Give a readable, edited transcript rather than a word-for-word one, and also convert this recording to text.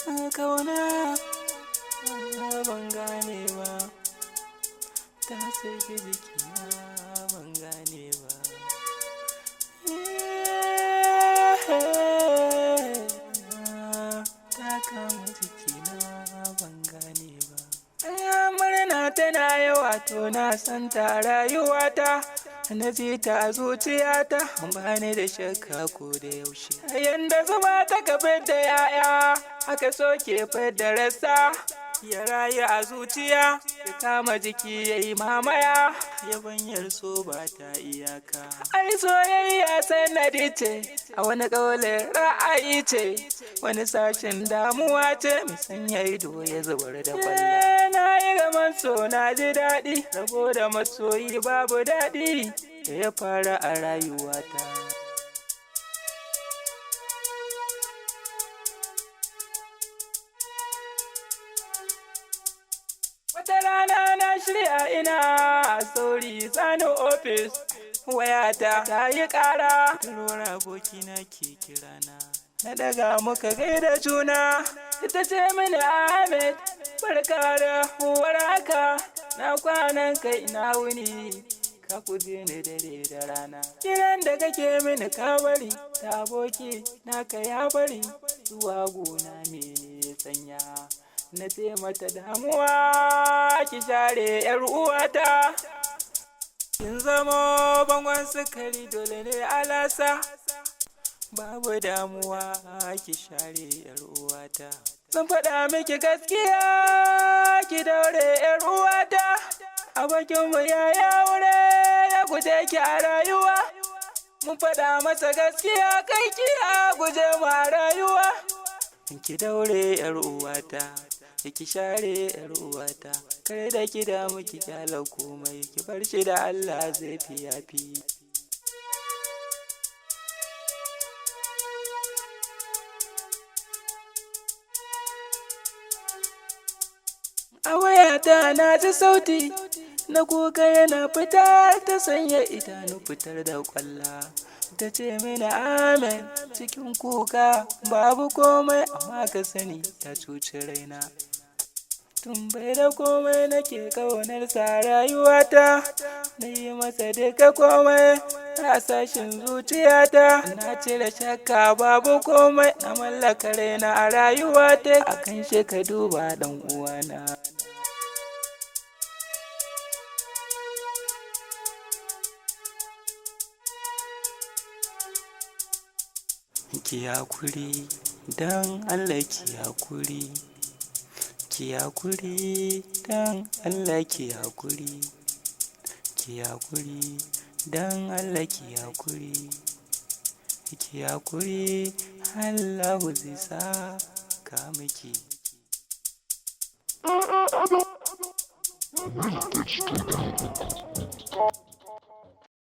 kauna ban gane ba, ta saki jikina ban gane ba. Ta kama jikina ban gane ba. Murna tana yawa to na san ta rayuwata, na ji ta a zuciyata ba ni da shakka ko da yaushe. Yanda zuma ta gabar da ya'ya haka soke da rasa, ya rayu a zuciya ya kama jiki ya yi mamaya, yabanyar so ba ta iyaka. Ai soyayya sanadi ce, a wani ƙaulin ra'ayi ce, wani sashen damuwa ce, sanya ido ya zubar da kwalla. Na yi gaman so na ji daɗi, rabo da masoyi babu daɗi da ya fara a rayuwata. Wata rana na shirya ina sauri sani ofis, wayata ta yi ƙara, turora abokina ke kirana. Na daga muka gaida juna, ita ce mini Ahmed, barka da warhaka, na kwanan kai ina wuni, ka kuje ni dare da rana. Kiran da kake mini ka bari, ta aboki naka ya bari, zuwa gona mene ya sanya. Na ce mata damuwa ki share yar uwata, kin zamo bangon sukari dole ne alasa, babu damuwa ki share yar uwata. Zan faɗa miki gaskiya ki daure yar uwata, abokinmu ya aure ya guje ki a rayuwa, mun faɗa masa gaskiya kai ki a guje mu a rayuwa. Ki daure yar uwata, ki share yar uwata, kar da ki damu ki kyala komai, ki bar shi da Allah zai fi yafi. A wayata na ji sauti na kuka yana fita, ta sanya idanu fitar da kwalla, ta ce mini amen cikin kuka babu komai, amma ka sani ta cuci raina. Tun bai da komai nake ƙaunar sa rayuwata, na yi masa duka komai a sashin zuciyata, na cire shakka babu komai, na mallaka raina a rayuwata, akan shi ka duba ɗan uwana. Ki hakuri dan Allah, ki hakuri, ki hakuri dan Allah, ki hakuri, ki hakuri dan Allah, ki hakuri, ki hakuri Allah zai saka miki. Vintage 2000.